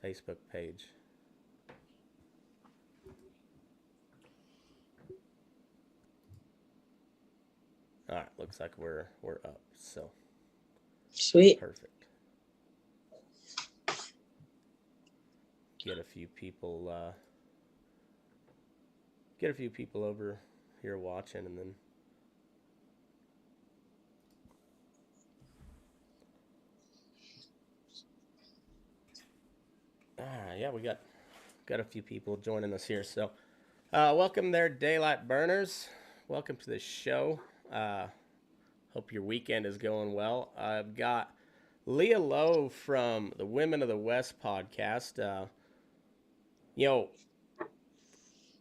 Facebook page. All right, looks like we're up. So Sweet. perfect. Get a few people. Get a few people over here watching, and then yeah, we got a few people joining us here. So welcome there, Daylight Burners. Welcome to the show. Hope your weekend is going well. I've got Leah Lowe from the Women of the West podcast. You know,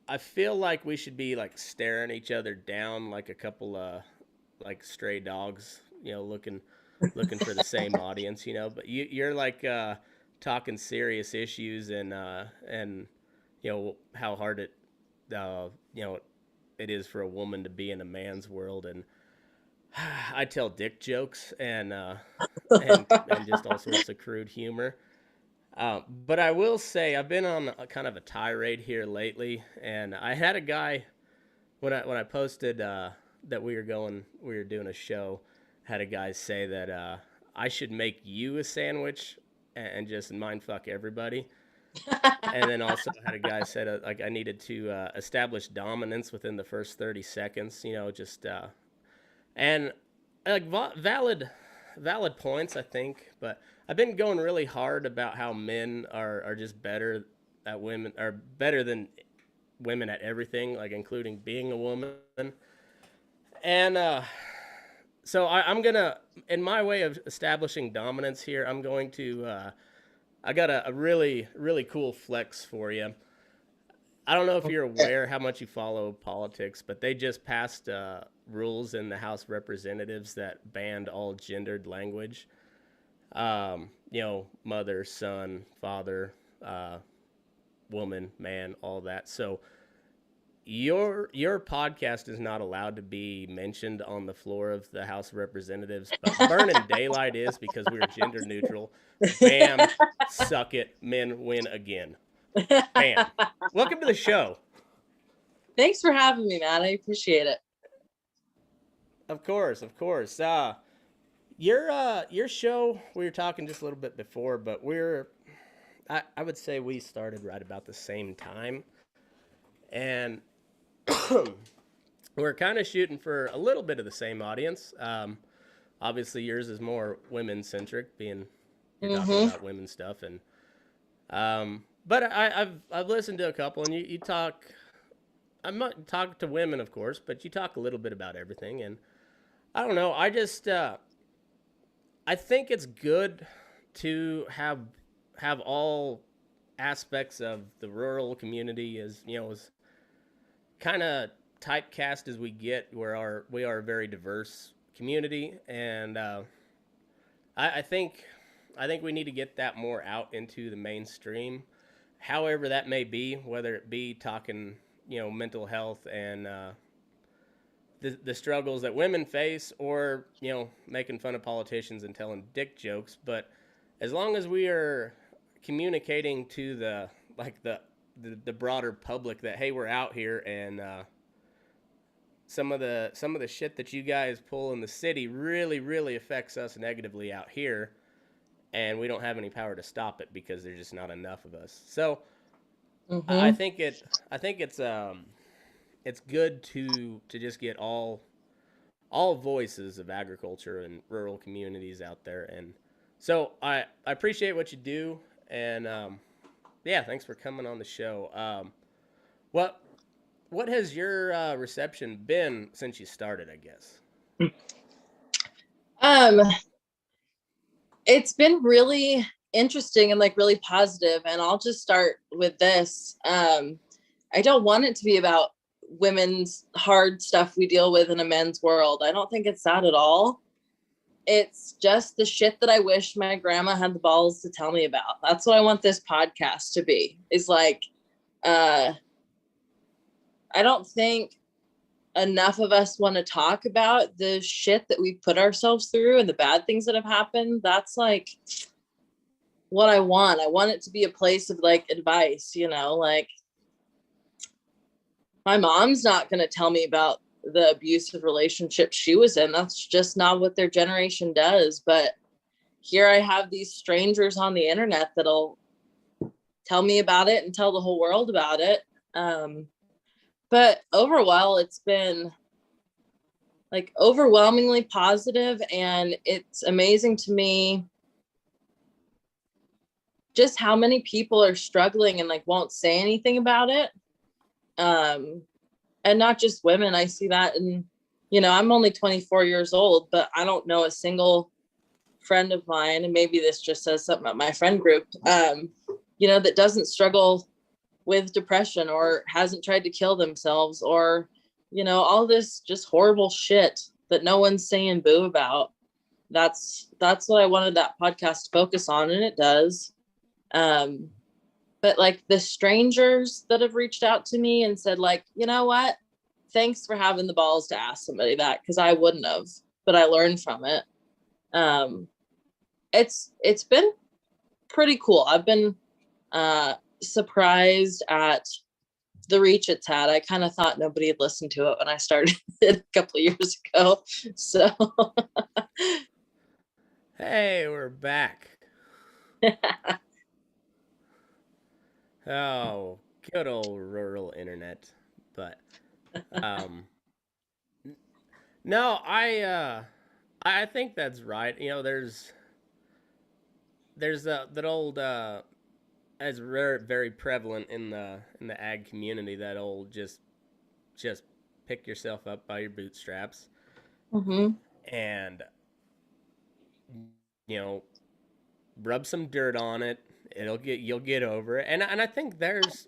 I feel like we should be like staring each other down like a couple of like stray dogs, looking for the same audience, but you're like talking serious issues and how hard it is for a woman to be in a man's world, and I tell dick jokes and just all sorts of crude humor. But I will say I've been on a kind of a tirade here lately, and I had a guy when I posted that we were doing a show, had a guy say that I should make you a sandwich and just mind fuck everybody, and then also had a guy said like I needed to establish dominance within the first 30 seconds, and like valid points, I think, but I've been going really hard about how men are just better at women, are better than women at everything, like including being a woman. And I'm gonna, in my way of establishing dominance here, I'm going to. I got a really really cool flex for you. I don't know if you're aware how much you follow politics, but they just passed rules in the House of Representatives that banned all gendered language. Mother, son, father, woman, man, all that. So your podcast is not allowed to be mentioned on the floor of the House of Representatives, but Burnin' Daylight is because we're gender neutral. Bam, suck it, men win again. Bam. Welcome to the show. Thanks for having me, man. I appreciate it. Of course, of course. Your show, we were talking just a little bit before, but I would say we started right about the same time, and we're kind of shooting for a little bit of the same audience. Obviously, yours is more women centric, being you're talking about women stuff, and but I've listened to a couple, and you talk. I'm not talking to women, of course, but you talk a little bit about everything, and I don't know. I just I think it's good to have all aspects of the rural community as kind of typecast as we get. We are a very diverse community, and I think we need to get that more out into the mainstream. However, that may be, whether it be talking mental health and the struggles that women face, or making fun of politicians and telling dick jokes. But as long as we are communicating to the broader public that, hey, we're out here, and some of the shit that you guys pull in the city really really affects us negatively out here, and we don't have any power to stop it because there's just not enough of us. So I think it's good to just get all voices of agriculture and rural communities out there. And so I appreciate what you do, and yeah, thanks for coming on the show. What has your reception been since you started, I guess? It's been really interesting and like really positive, and I'll just start with this. I don't want it to be about women's hard stuff we deal with in a men's world. I don't think it's that at all. It's just the shit that I wish my grandma had the balls to tell me about. That's what I want this podcast to be. Is like, I don't think enough of us want to talk about the shit that we put ourselves through and the bad things that have happened. That's like, what I want. I want it to be a place of like advice, you know, like my mom's not going to tell me about the abusive relationship she was in. That's just not what their generation does. But here I have these strangers on the internet that'll tell me about it and tell the whole world about it. But overall, it's been like overwhelmingly positive, and it's amazing to me just how many people are struggling and like won't say anything about it. And not just women. I see that, and you know, I'm only 24 years old, but I don't know a single friend of mine, and maybe this just says something about my friend group, you know, that doesn't struggle with depression or hasn't tried to kill themselves, or you know, all this just horrible shit that no one's saying boo about. That's what I wanted that podcast to focus on, and it does. But like the strangers that have reached out to me and said like, you know what, thanks for having the balls to ask somebody that, because I wouldn't have, but I learned from it. It's been pretty cool. I've been surprised at the reach it's had. I kind of thought nobody had listened to it when I started it a couple of years ago. So Hey, we're back. Oh, good old rural internet. But no, I think that's right. You know, there's that old as very prevalent in the ag community, that old just pick yourself up by your bootstraps. mm-hmm. And you know, rub some dirt on it. You'll get over it. And I think there's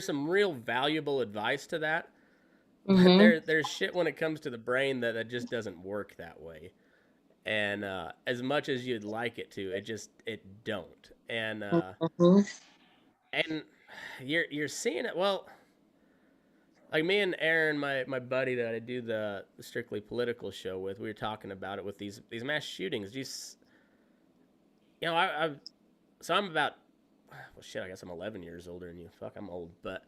some real valuable advice to that. But Mm-hmm. there's shit when it comes to the brain that just doesn't work that way. And as much as you'd like it to, it don't. Mm-hmm. And you're seeing it. Well, like me and Aaron, my buddy that I do the strictly political show with, we were talking about it with these mass shootings. Just, you know, I've so I'm about, well, shit, I guess I'm 11 years older than you. Fuck, I'm old. But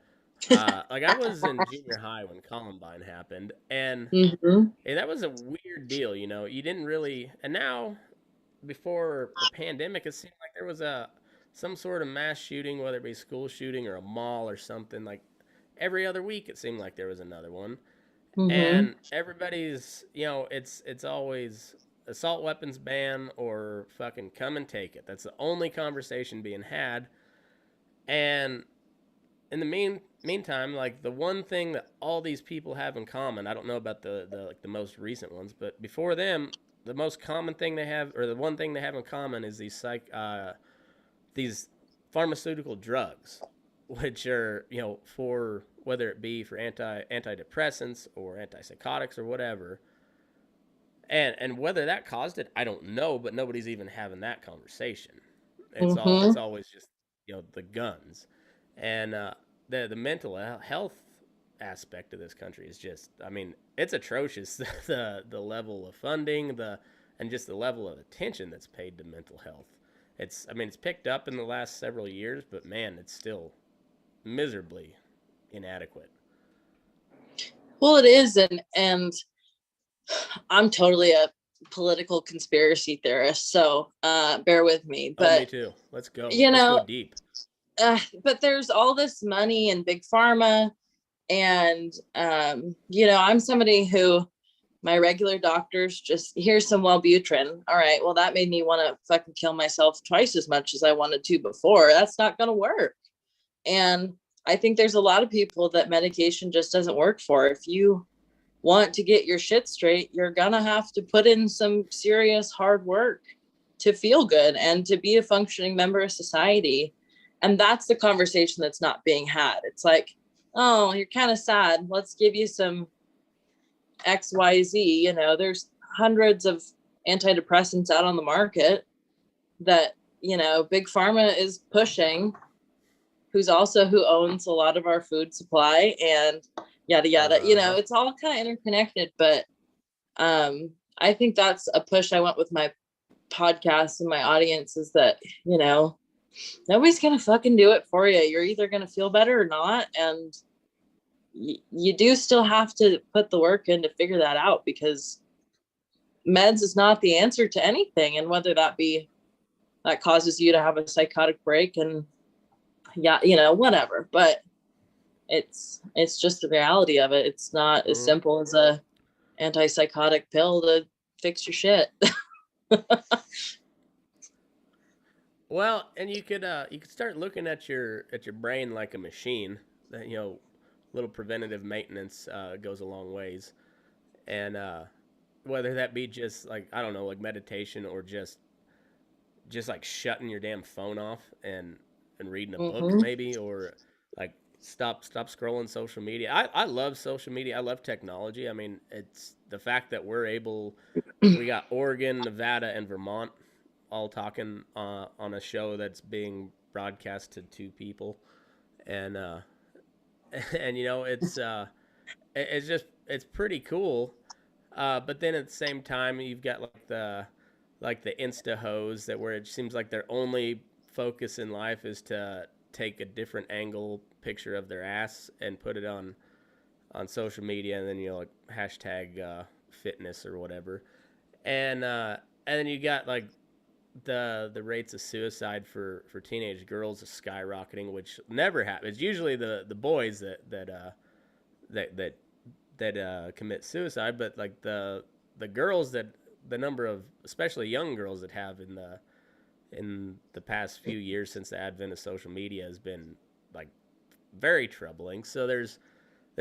like I was in junior high when Columbine happened, and Mm-hmm. hey, that was a weird deal. You know, you didn't really, and now before the pandemic, it seemed like there was some sort of mass shooting, whether it be school shooting or a mall or something. Like every other week, it seemed like there was another one, Mm-hmm. and everybody's, you know, it's always assault weapons ban or fucking come and take it. That's the only conversation being had. And in the meantime, like the one thing that all these people have in common, I don't know about the like the most recent ones, but before them, the most common thing they have, or the one thing they have in common, is these pharmaceutical drugs, which are, you know, for whether it be for antidepressants or antipsychotics or whatever. And whether that caused it, I don't know, but nobody's even having that conversation. It's Mm-hmm. always just, you know, the guns. And the mental health aspect of this country is just, I mean, it's atrocious. The level of funding, the and just the level of attention that's paid to mental health. It's, I mean, it's picked up in the last several years, but man, it's still miserably inadequate. Well, it is, and I'm totally a political conspiracy theorist, so bear with me. Oh, me But too. Let's go. you Let's go know, deep. but there's all this money and big pharma, and you know, I'm somebody who my regular doctors just, here's some Wellbutrin. All right, well, that made me want to fucking kill myself twice as much as I wanted to before. That's not going to work. And I think there's a lot of people that medication just doesn't work for. If you want to get your shit straight, you're gonna have to put in some serious hard work to feel good and to be a functioning member of society. And that's the conversation that's not being had. It's like, oh, you're kind of sad, let's give you some XYZ. You know, there's hundreds of antidepressants out on the market that, you know, big pharma is pushing, who's also who owns a lot of our food supply, and yada yada. You know, Uh-huh. it's all kind of interconnected. But I think that's a push I went with my podcast and my audience is that, nobody's going to fucking do it for you. You're either going to feel better or not. And you do still have to put the work in to figure that out, because meds is not the answer to anything. And whether that be that causes you to have a psychotic break and whatever, but it's just the reality of it. It's not as simple as a antipsychotic pill to fix your shit. Well, and you could start looking at your brain like a machine. That little preventative maintenance goes a long ways, and whether that be just like, I don't know, like meditation, or just like shutting your damn phone off and reading a book maybe, or like stop scrolling social media. I love social media. I love technology. I mean, it's the fact that we got Oregon, Nevada, and Vermont all talking on a show that's being broadcast to two people, and and it's pretty cool. But then at the same time, you've got like the Insta hoes, that where it seems like their only focus in life is to take a different angle picture of their ass and put it on social media, and then like hashtag fitness or whatever, and then you got like the rates of suicide for teenage girls is skyrocketing, which never happens. It's usually the boys that commit suicide, but like the girls, that the number of especially young girls that have in the past few years since the advent of social media has been like very troubling. So there's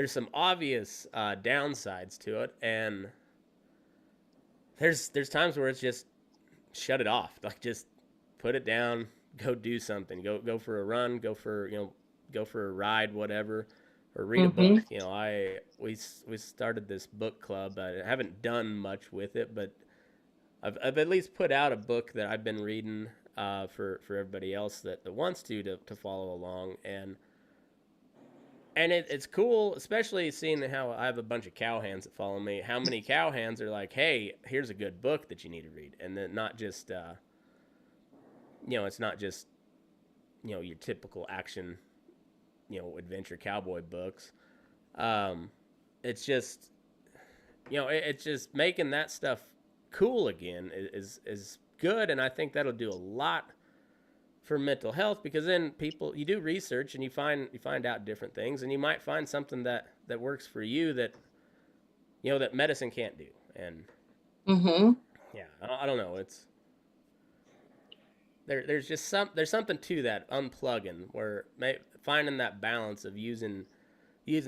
some obvious downsides to it, and there's times where it's just shut it off. Like, just put it down, go do something, go for a run, go for a ride, whatever, or read a book. We started this book club. I haven't done much with it, but I've at least put out a book that I've been reading for everybody else that wants to follow along, and it's cool, especially seeing how I have a bunch of cowhands that follow me. How many cowhands are like, "Hey, here's a good book that you need to read," and then not just, it's not just, your typical action, adventure cowboy books. It's just, it's just making that stuff cool again is good, and I think that'll do a lot for mental health, because then you do research and you find out different things, and you might find something that works for you that that medicine can't do. And yeah, I don't know, it's there's something to that unplugging, where finding that balance of using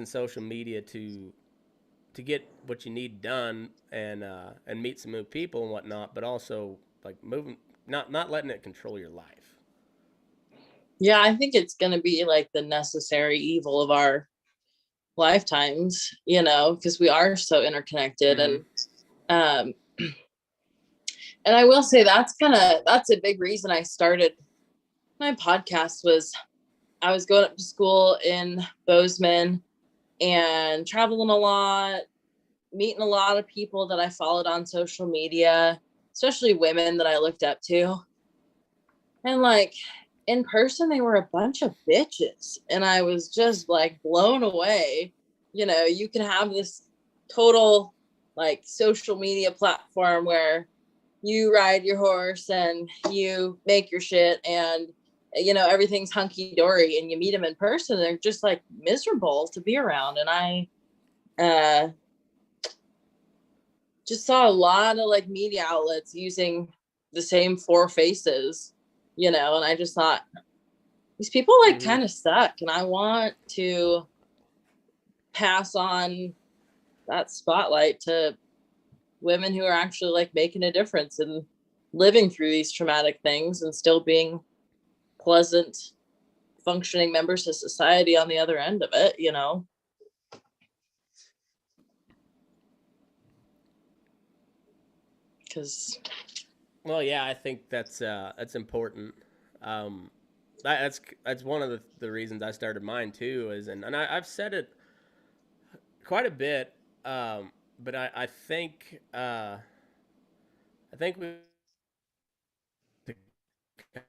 social media to get what you need done, and meet some new people and whatnot, but also like moving, not letting it control your life. Yeah, I think it's going to be like the necessary evil of our lifetimes, because we are so interconnected. And and I will say that's a big reason I started my podcast. Was I was going up to school in Bozeman and traveling a lot, meeting a lot of people that I followed on social media, especially women that I looked up to. And like, in person, they were a bunch of bitches. And I was just like blown away. You can have this total like social media platform where you ride your horse and you make your shit, and everything's hunky-dory, and you meet them in person, they're just like miserable to be around. And I just saw a lot of like media outlets using the same four faces, and I just thought, these people like kind of suck, and I want to pass on that spotlight to women who are actually like making a difference and living through these traumatic things and still being pleasant, functioning members of society on the other end of it, because Well, yeah, I think that's important. That's one of the reasons I started mine too. I've said it quite a bit, but I think we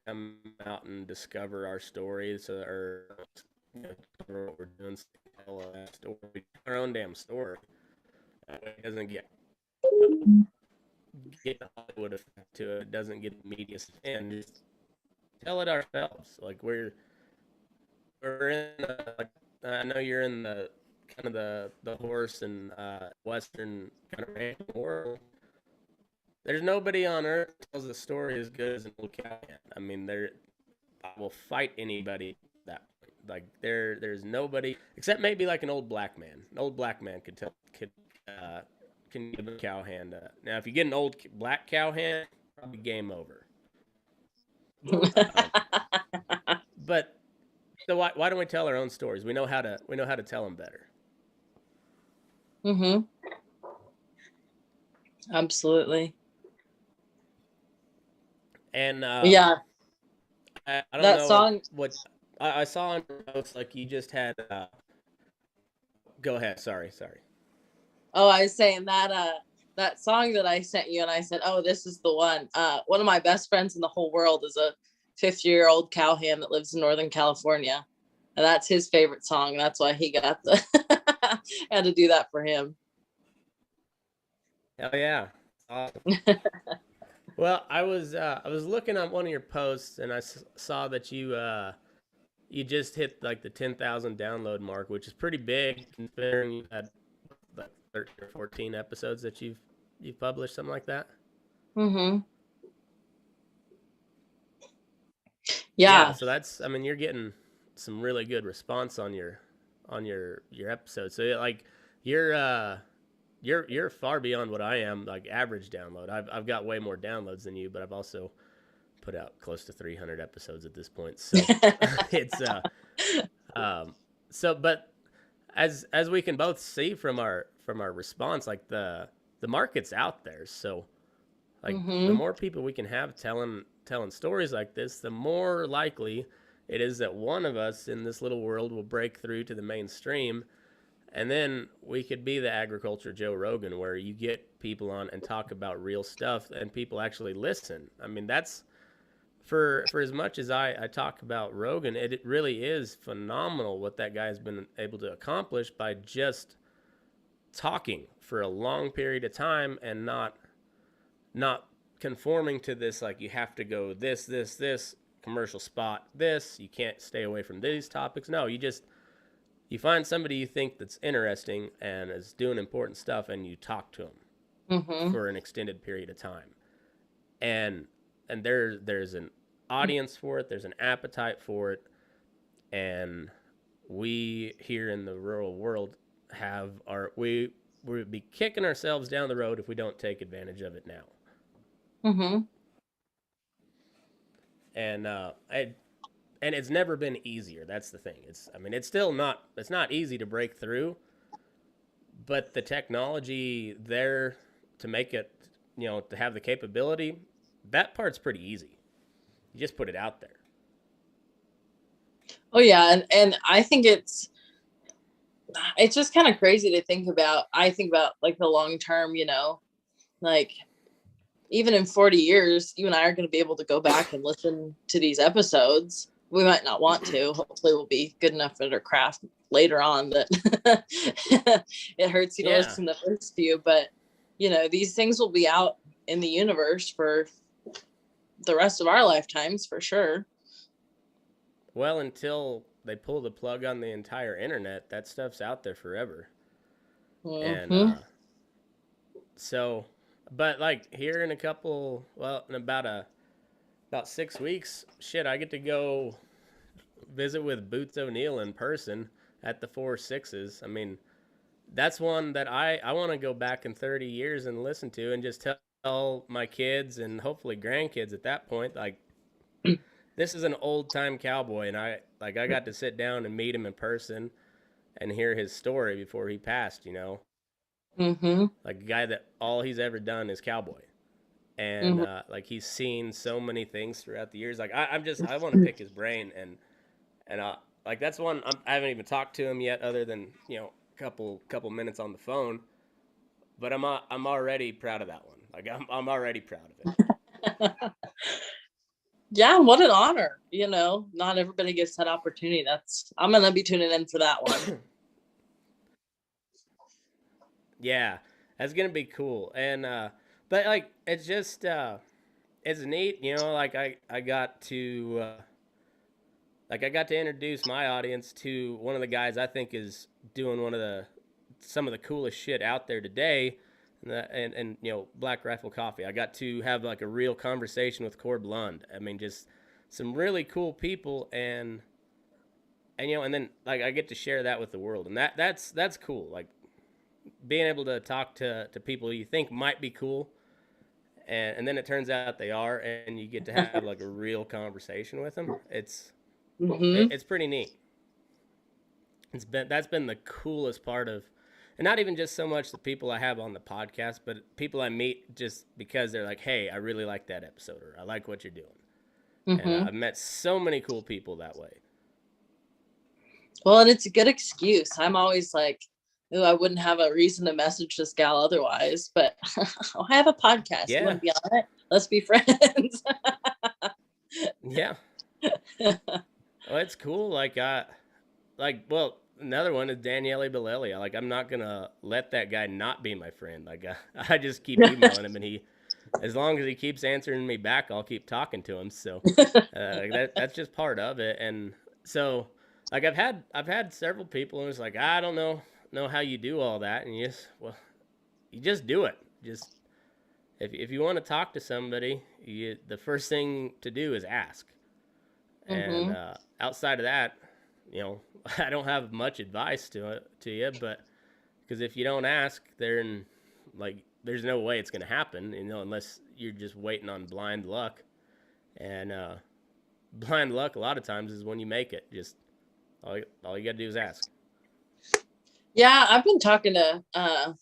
come out and discover our stories or discover what we're doing, tell a story, our own damn story. That way it doesn't get the Hollywood effect to it. It doesn't get the media spin. Just tell it ourselves. Like we're in. Like, I know you're in the kind of the horse and western kind of ranching world. There's nobody on earth that tells a story as good as an old cowhand. I mean, I will fight anybody that point. Like there's nobody except maybe like an old black man. An old black man uh, can give a cowhand. Now, if you get an old black cowhand, probably game over. But so why don't we tell our own stories? We know how to tell them better. Mm-hmm. Absolutely. And yeah, I don't that know song. what I saw on your post. Like you just had. Go ahead. Sorry. Oh, I was saying that song that I sent you, and I said, "Oh, this is the one." One of my best friends in the whole world is a 50-year-old cowhand that lives in Northern California, and that's his favorite song. That's why he got the had to do that for him. Hell yeah. Awesome. Well, I was looking at one of your posts and I saw that you just hit like the 10,000 download mark, which is pretty big considering you had like 13 or 14 episodes that you've published, something like that. Mm-hmm. Yeah, Yeah. so that's, I mean, you're getting some really good response on your episodes. So like you're far beyond what I am, like average download. I've got way more downloads than you, but I've also put out close to 300 episodes at this point. So it's but as we can both see from our response, like the market's out there. So like the Mm-hmm. more people we can have telling stories like this, the more likely it is that one of us in this little world will break through to the mainstream. And then we could be the agriculture Joe Rogan, where you get people on and talk about real stuff and people actually listen. I mean, that's for as much as I talk about Rogan, it really is phenomenal what that guy has been able to accomplish by just talking for a long period of time and not conforming to this, like you have to go this commercial spot, this you can't stay away from these topics. No, you find somebody you think that's interesting and is doing important stuff, and you talk to them Mm-hmm. for an extended period of time. And there's an audience for it. There's an appetite for it, and we here in the rural world we would be kicking ourselves down the road if we don't take advantage of it now. Mm-hmm. And and it's never been easier. That's the thing. It's still not easy to break through, but the technology there to make it, to have the capability, that part's pretty easy. You just put it out there. Oh yeah, and I think it's just kind of crazy to think about. I think about like the long term, like even in 40 years, you and I are going to be able to go back and listen to these episodes. We might not want to. Hopefully we'll be good enough at our craft later on that it hurts you to listen to the first few, but these things will be out in the universe for the rest of our lifetimes for sure. Well, until they pull the plug on the entire internet, that stuff's out there forever. Mm-hmm. And so, but like here in in about 6 weeks, shit, I get to go visit with Boots O'Neill in person at the 4 Sixes. I mean, that's one that I want to go back in 30 years and listen to and just tell my kids and hopefully grandkids at that point, like, this is an old time cowboy, and I got to sit down and meet him in person and hear his story before he passed. Mm-hmm. Like a guy that all he's ever done is cowboy, and Mm-hmm. like he's seen so many things throughout the years. Like I want to pick his brain, and like that's one I haven't even talked to him yet, other than a couple minutes on the phone. But I'm already proud of that one. Like I'm already proud of it. Yeah, what an honor. Not everybody gets that opportunity. I'm gonna be tuning in for that one. Yeah, that's gonna be cool. And but like it's just it's neat, like I got to I got to introduce my audience to one of the guys I think is doing some of the coolest shit out there today. And Black Rifle Coffee. I got to have like a real conversation with Corb Lund. I mean, just some really cool people, and then like I get to share that with the world, and that's cool. Like being able to talk to people you think might be cool, and then it turns out they are, and you get to have like a real conversation with them. Mm-hmm. It's pretty neat. That's been the coolest part of, and not even just so much the people I have on the podcast, but people I meet just because they're like, hey, I really like that episode, or I like what you're doing. And Mm-hmm. I've met so many cool people that way. Well, and it's a good excuse. I'm always like, oh, I wouldn't have a reason to message this gal otherwise, but I have a podcast. You want Yeah. to be on it? Let's be friends. Yeah. Oh, it's cool. Well, another one is Daniele Bellelli. Like, I'm not gonna let that guy not be my friend. Like, I just keep emailing him, and as long as he keeps answering me back, I'll keep talking to him. So, that's just part of it. And so, like, I've had several people, and it's like, I don't know how you do all that, and you just do it. Just if you want to talk to somebody, the first thing to do is ask. And Mm-hmm. outside of that, I don't have much advice to you, but because if you don't ask, then like there's no way it's gonna happen, unless you're just waiting on blind luck. And blind luck a lot of times is when you make it. Just all you gotta do is ask. Yeah, I've been talking to one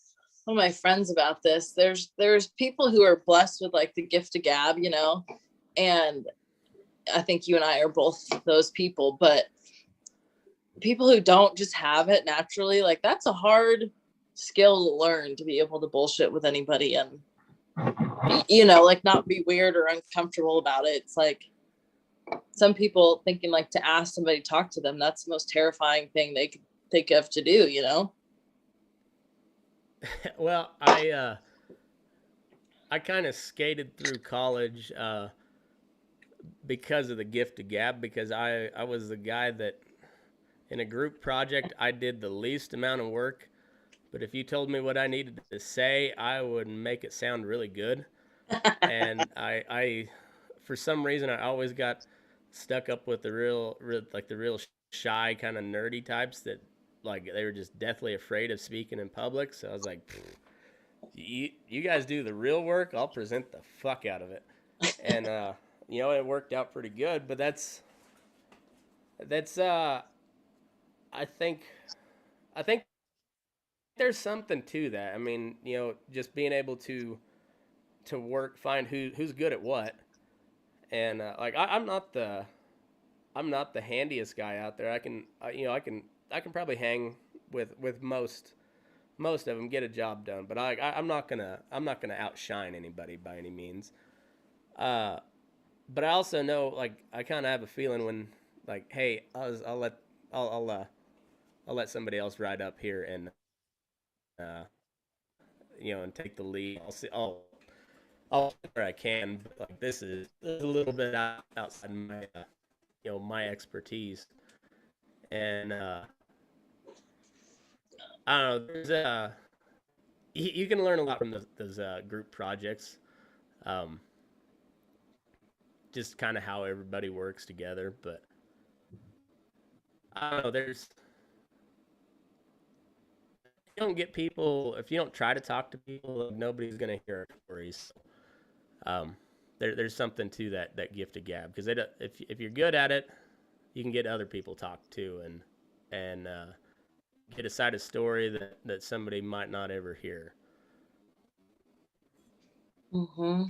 of my friends about this. There's people who are blessed with like the gift of gab, and I think you and I are both those people, but people who don't just have it naturally, like that's a hard skill to learn, to be able to bullshit with anybody and like not be weird or uncomfortable about it. It's like some people thinking like to ask somebody to talk to them, that's the most terrifying thing they could think of to do. Well, I kind of skated through college because of the gift of gab, because I was the guy that in a group project I did the least amount of work, but if you told me what I needed to say, I would make it sound really good. And I for some reason I always got stuck up with the real shy kind of nerdy types that like they were just deathly afraid of speaking in public. So I was like, you guys do the real work, I'll present the fuck out of it. And it worked out pretty good. But that's I think I think there's something to that. I mean, just being able to find who's good at what. And like I'm not the handiest guy out there. I can probably hang with most of them, get a job done. But I'm not gonna outshine anybody by any means. Uh, but I also know, like, I kind of have a feeling when, like, hey, I'll let somebody else ride up here and uh, and take the lead. I'll where I can. But, like, this is a little bit outside my my expertise. And I don't know. You can learn a lot from those group projects. Um, just kind of how everybody works together. But I don't know. You don't get people if you don't try to talk to people. Like, nobody's gonna hear our stories. Um, there's something to that gift of gab, because if you're good at it, you can get other people talk to, and get a side of story that somebody might not ever hear. Mm-hmm.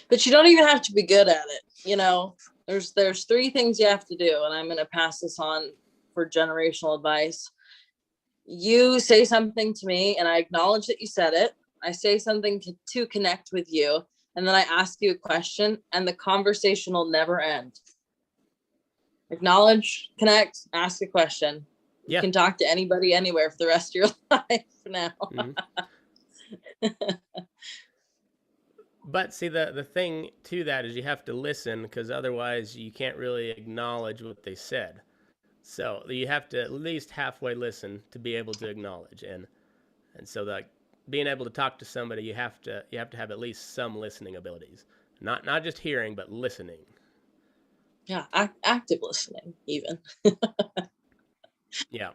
But you don't even have to be good at it. There's three things you have to do, and I'm going to pass this on for generational advice. You say something to me and I acknowledge that you said it. I say something to connect with you, and then I ask you a question, and the conversation will never end. Acknowledge, connect, ask a question. You can talk to anybody anywhere for the rest of your life now. But see, the thing to that is you have to listen, because otherwise you can't really acknowledge what they said. So you have to at least halfway listen to be able to acknowledge, and so like being able to talk to somebody, you have to have at least some listening abilities, not just hearing, but listening. Yeah, active listening, even. Yeah,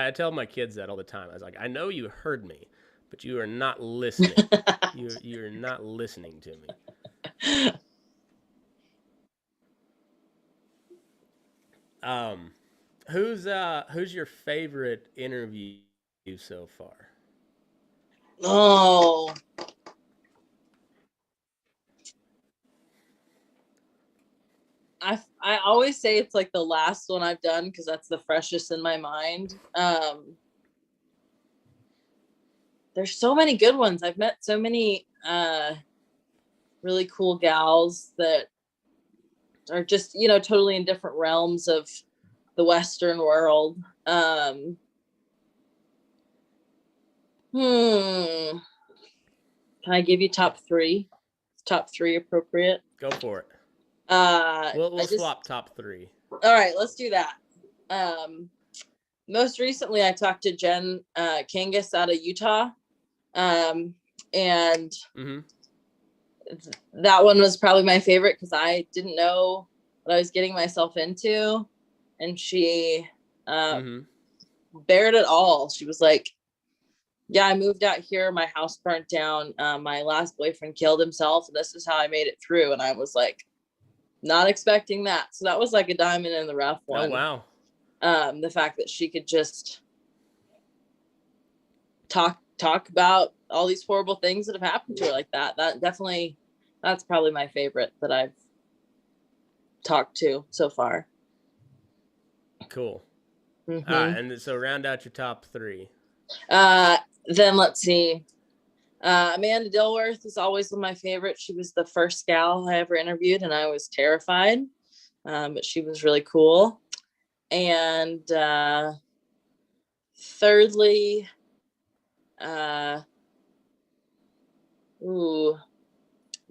I tell my kids that all the time. I was like, I know you heard me, but you are not listening. You're not listening to me. Who's your favorite interview so far? Oh, I always say it's like the last one I've done because that's the freshest in my mind. There's so many good ones. I've met so many really cool gals that are just, totally in different realms of the Western world. Can I give you top three? Top three appropriate? Go for it. We'll swap top three. All right, let's do that. Most recently, I talked to Jen Kangas out of Utah, and that one was probably my favorite because I didn't know what I was getting myself into, and she bared it all. She was like, yeah, I moved out here, my house burnt down, my last boyfriend killed himself, and this is how I made it through. And I was like, not expecting that. So that was like a diamond in the rough one. Oh, wow. The fact that she could just talk about all these horrible things that have happened to her like that. That's probably my favorite that I've talked to so far. Cool. And so round out your top three. Then let's see. Amanda Dilworth is always one of my favorites. She was the first gal I ever interviewed, and I was terrified, but she was really cool. And thirdly,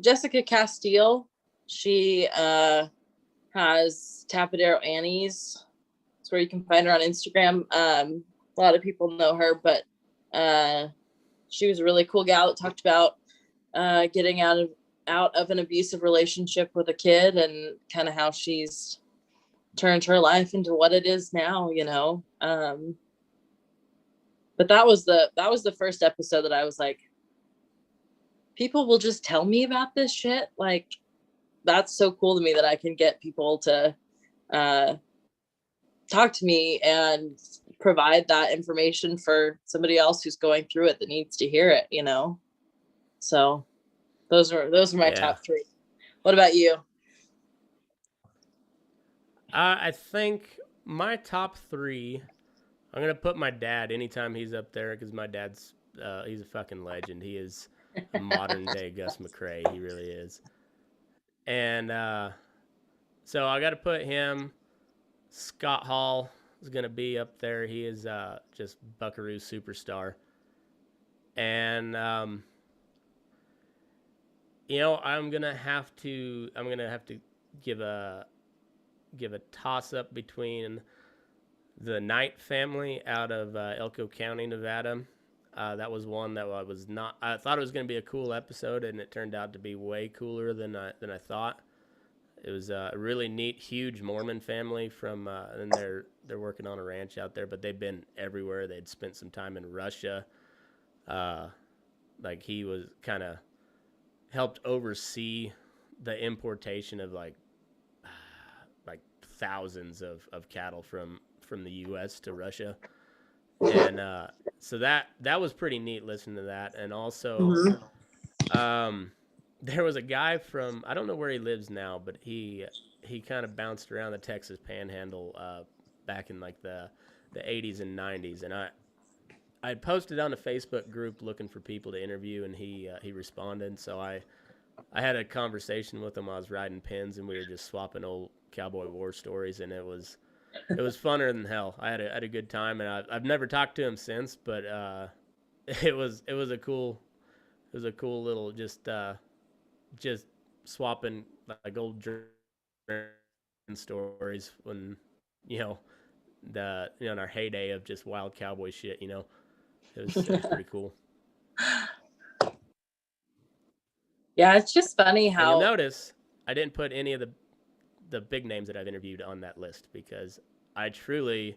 Jessica Castile. She has Tapadero Annie's. It's where you can find her on Instagram. A lot of people know her, but she was a really cool gal that talked about getting out of an abusive relationship with a kid and kind of how she's turned her life into what it is now, but that was the first episode that I was like, people will just tell me about this shit. Like, that's so cool to me that I can get people to talk to me and provide that information for somebody else who's going through it that needs to hear it, So those are my top three. What about you? I think my top three, I'm going to put my dad anytime he's up there, because my dad's, he's a fucking legend. He is a modern day Gus McCrae. He really is. And so I got to put him. Scott Hall is going to be up there. He is just Buckaroo superstar. And I'm going to have to give a toss up between the Knight family out of Elko County, Nevada. That was one that I thought it was going to be a cool episode, and it turned out to be way cooler than I thought. It was a really neat, huge Mormon family and they're working on a ranch out there, but they've been everywhere. They'd spent some time in Russia. Like, he was kind of helped oversee the importation of like thousands of cattle from the U.S. to Russia. And so that was pretty neat listening to that. And also, there was a guy from, I don't know where he lives now, but he kind of bounced around the Texas Panhandle back in like the 80s and 90s. And I posted on a Facebook group looking for people to interview, and he responded. So I I had a conversation with him while I was riding pins, and we were just swapping old cowboy war stories, and it was funner than hell. I had a good time, and I've never talked to him since, but it was a cool little just swapping like old stories when you know in our heyday of just wild cowboy shit. It was pretty cool. Yeah, it's just funny And you'll how. notice I didn't put any of the big names that I've interviewed on that list because I truly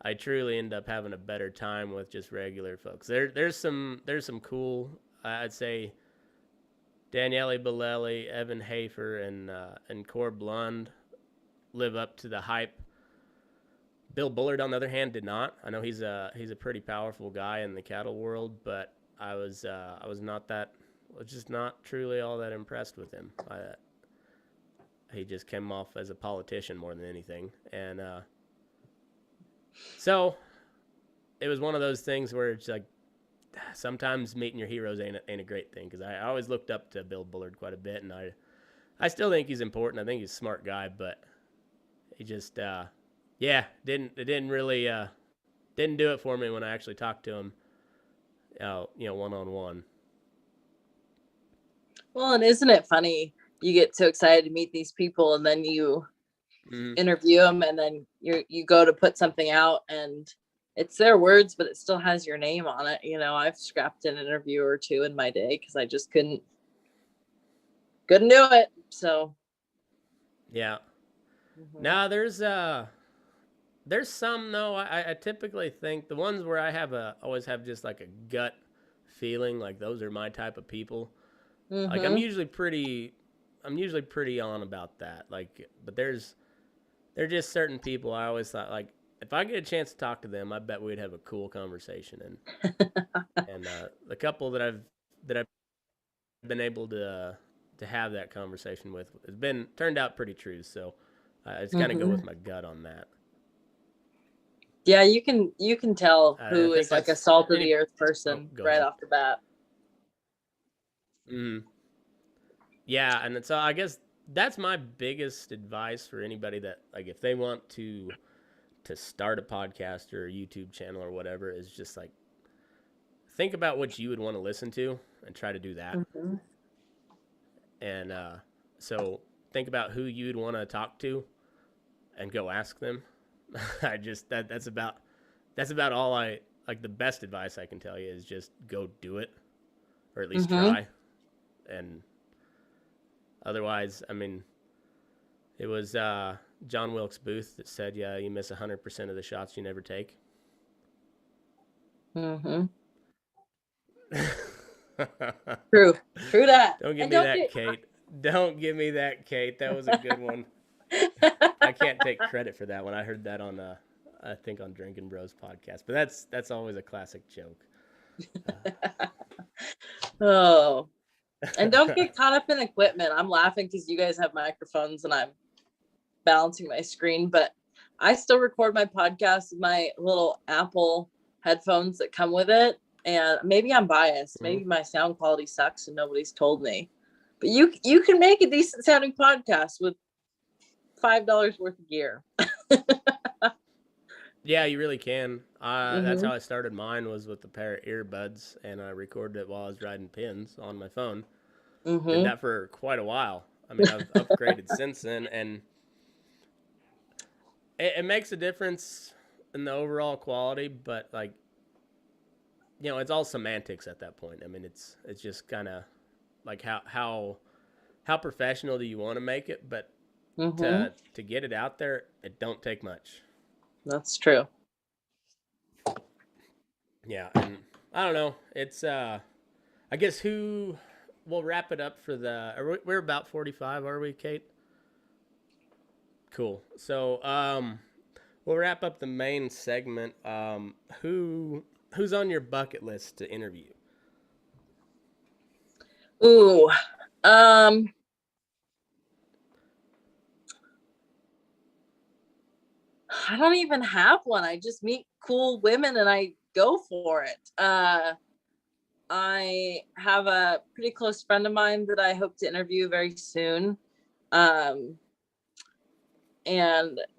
end up having a better time with just regular folks. There's some cool, I'd say, Daniele Bellelli, Evan Hafer, and Cor Blund live up to the hype. Bill Bullard, on the other hand, did not. I know he's a pretty powerful guy in the cattle world, but I was just not truly all that impressed with him. He just came off as a politician more than anything, and so it was one of those things where it's like sometimes meeting your heroes ain't a great thing, because I always looked up to Bill Bullard quite a bit, and I still think he's important. I think he's a smart guy, but he just didn't really didn't do it for me when I actually talked to him, one on one. Well, and isn't it funny? You get so excited to meet these people, and then you interview them, and then you go to put something out, and it's their words, but it still has your name on it. I've scrapped an interview or two in my day because I just couldn't do it. So yeah. Now there's some though. I typically think the ones where I always have just like a gut feeling, like those are my type of people. Like I'm usually pretty on about that. Like, but there's just certain people I always thought, like, if I get a chance to talk to them, I bet we'd have a cool conversation. And the couple that I've been able to have that conversation with has turned out pretty true. So I just kind of go with my gut on that. Yeah, you can tell who is like a salt of the earth person right off the bat. Yeah, and so I guess that's my biggest advice for anybody that, like, if they want to start a podcast or a YouTube channel or whatever, is just like think about what you would want to listen to and try to do that. And so think about who you'd want to talk to and go ask them. That's about all the best advice I can tell you is just go do it, or at least try. And otherwise, I mean, it was John Wilkes Booth that said, "Yeah, you miss 100% of the shots you never take." True that. Don't give me that, Kate. Don't give me that, Kate. That was a good one. I can't take credit for that one. I heard that on I think on Drinking Bros podcast, but that's always a classic joke. Oh, and don't get caught up in equipment. I'm laughing because you guys have microphones and I'm balancing my screen, but I still record my podcast with my little Apple headphones that come with it. And maybe I'm biased. Maybe my sound quality sucks and nobody's told me. But you can make a decent sounding podcast with $5 worth of gear. Yeah, you really can. That's how I started mine, was with a pair of earbuds, and I recorded it while I was riding pins on my phone. Did that for quite a while. I mean, I've upgraded since then, and it makes a difference in the overall quality, but like, it's all semantics at that point. I mean, it's just kind of like how professional do you want to make it, but to get it out there, it don't take much. That's true. Yeah, and I don't know. It's I guess we'll wrap it up for we're about 45, are we, Kate? Cool. So we'll wrap up the main segment. Who's on your bucket list to interview? Ooh. I don't even have one. I just meet cool women and I go for it. I have a pretty close friend of mine that I hope to interview very soon. And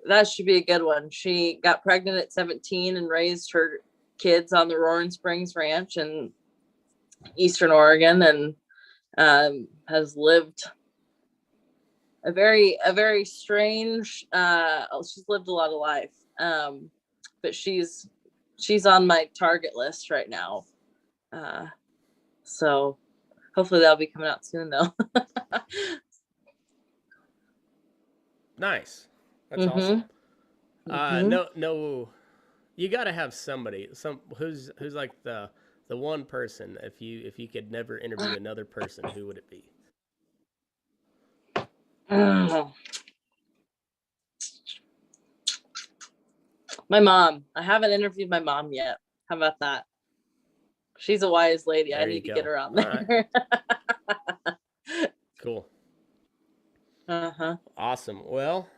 that should be a good one. She got pregnant at 17 and raised her kids on the Roaring Springs Ranch in Eastern Oregon, and has lived a very strange, she's lived a lot of life. But she's on my target list right now. So hopefully that'll be coming out soon though. Nice. That's awesome. Mm-hmm. No, you got to have somebody, who's like the one person. If you could never interview another person, who would it be? My mom. I haven't interviewed my mom yet. How about that? She's a wise lady. There I you need to go. get her on All there. right. Cool. Uh-huh. Awesome. Well,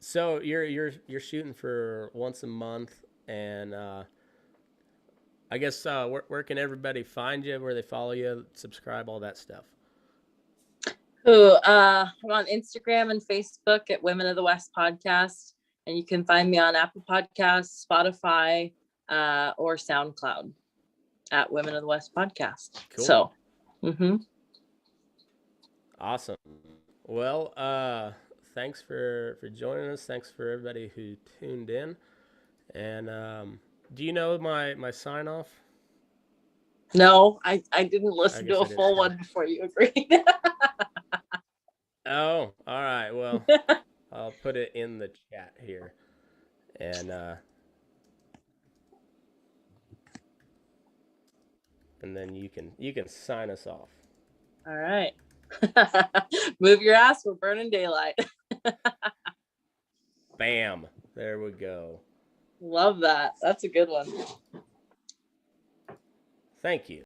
so you're shooting for once a month, and I guess where can everybody find you? Where they follow you, subscribe, all that stuff. I'm on Instagram and Facebook at Women of the West Podcast, and you can find me on Apple Podcasts, Spotify, or SoundCloud at Women of the West Podcast. Cool. So, Awesome. Well, thanks for joining us. Thanks for everybody who tuned in. And do you know my sign off? No, I didn't listen to a full one before you agreed. Oh, all right. Well, I'll put it in the chat here, and then you can sign us off. All right. Move your ass. We're burning daylight. Bam. There we go. Love that. That's a good one. Thank you.